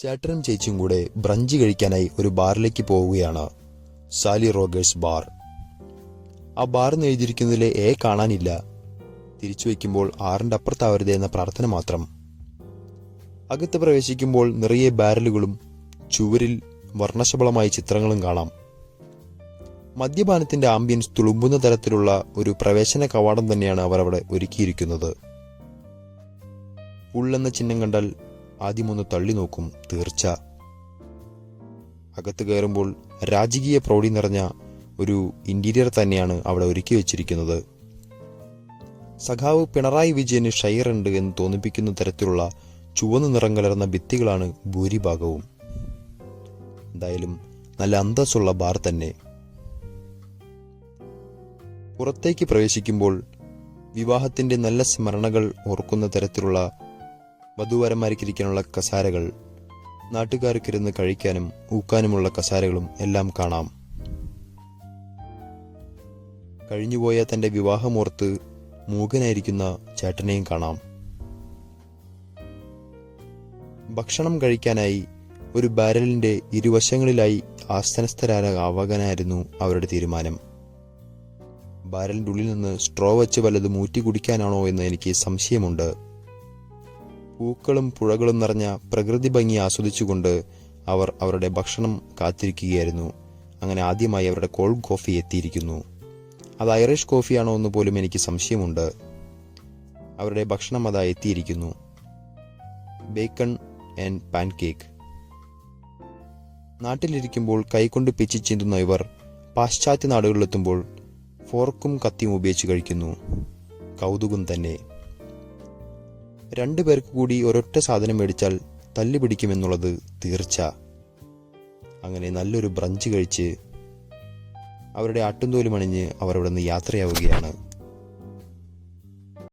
ചേട്ടനും ചേച്ചിയും കൂടെ ബ്രഞ്ച് കഴിക്കാനായി ഒരു ബാറിലേക്ക് പോവുകയാണ്. Sally Rogers bar. ആ ബാറിന്ന് എഴുതിയിരിക്കുന്നതിലെ എ കാണാനില്ല. തിരിച്ചു വയ്ക്കുമ്പോൾ ആറിന്റെ അപ്പുറത്താവരുതേ എന്ന പ്രാർത്ഥന മാത്രം. അകത്ത് പ്രവേശിക്കുമ്പോൾ നിറയെ ബാരലുകളും ചുവരിൽ വർണ്ണശബളമായ ചിത്രങ്ങളും കാണാം. മദ്യപാനത്തിന്റെ ആംബിയൻസ് തുളുമ്പുന്ന തരത്തിലുള്ള ഒരു പ്രവേശന കവാടം തന്നെയാണ് അവർ അവിടെ ഒരുക്കിയിരിക്കുന്നത്. ഉള്ളെന്ന ചിഹ്നം കണ്ടാൽ ആദ്യമൊന്ന് തള്ളി നോക്കും, തീർച്ച. അകത്ത് കയറുമ്പോൾ രാജകീയ പ്രൗഢി നിറഞ്ഞ ഒരു ഇന്റീരിയർ തന്നെയാണ് അവിടെ ഒരുക്കി വെച്ചിരിക്കുന്നത്. സഖാവ് പിണറായി വിജയന് ഷെയറുണ്ട് എന്ന് തോന്നിപ്പിക്കുന്ന തരത്തിലുള്ള ചുവന്ന നിറം കലർന്ന ഭിത്തികളാണ് ഭൂരിഭാഗവും. എന്തായാലും നല്ല അന്തസ്സുള്ള ബാർ തന്നെ. പുറത്തേക്ക് പ്രവേശിക്കുമ്പോൾ വിവാഹത്തിന്റെ നല്ല സ്മരണകൾ ഓർക്കുന്ന തരത്തിലുള്ള വധൂവരന്മാർക്കിരിക്കാനുള്ള കസാരകൾ, നാട്ടുകാർക്കിരുന്ന് കഴിക്കാനും ഊക്കാനുമുള്ള കസാരകളും എല്ലാം കാണാം. കഴിഞ്ഞുപോയ തന്റെ വിവാഹമോർത്ത് മൂകനായിരിക്കുന്ന ചേട്ടനെയും കാണാം. ഭക്ഷണം കഴിക്കാനായി ഒരു ബാരലിന്റെ ഇരുവശങ്ങളിലായി ആസനസ്ഥരാകാനായിരുന്നു അവരുടെ തീരുമാനം. ബാരലിന്റെ ഉള്ളിൽ നിന്ന് സ്ട്രോ വച്ച് വല്ലതും ഊറ്റി കുടിക്കാനാണോ എന്ന് എനിക്ക് സംശയമുണ്ട്. പൂക്കളും പുഴകളും നിറഞ്ഞ പ്രകൃതി ഭംഗി ആസ്വദിച്ചുകൊണ്ട് അവർ അവരുടെ ഭക്ഷണം കാത്തിരിക്കുകയായിരുന്നു. അങ്ങനെ ആദ്യമായി അവരുടെ കോൾഡ് കോഫി എത്തിയിരിക്കുന്നു. അത് ഐറിഷ് കോഫിയാണോ എന്ന് പോലും എനിക്ക് സംശയമുണ്ട്. അവരുടെ ഭക്ഷണം അതാ എത്തിയിരിക്കുന്നു. Bacon and pancake. നാട്ടിലിരിക്കുമ്പോൾ കൈകൊണ്ട് പിച്ചി ചീന്തുന്ന ഇവർ പാശ്ചാത്യ നാടുകളിലെത്തുമ്പോൾ ഫോർക്കും കത്തിയും ഉപയോഗിച്ച് കഴിക്കുന്നു. കൗതുകം തന്നെ. രണ്ടുപേർക്ക് കൂടി ഒരൊറ്റ സാധനം മേടിച്ചാൽ തല്ലുപിടിക്കുമെന്നുള്ളത് തീർച്ച. അങ്ങനെ നല്ലൊരു ബ്രഞ്ച് കഴിച്ച് അവരുടെ ആട്ടുംതോലും അണിഞ്ഞ് അവർ ഇവിടെ നിന്ന് യാത്രയാവുകയാണ്.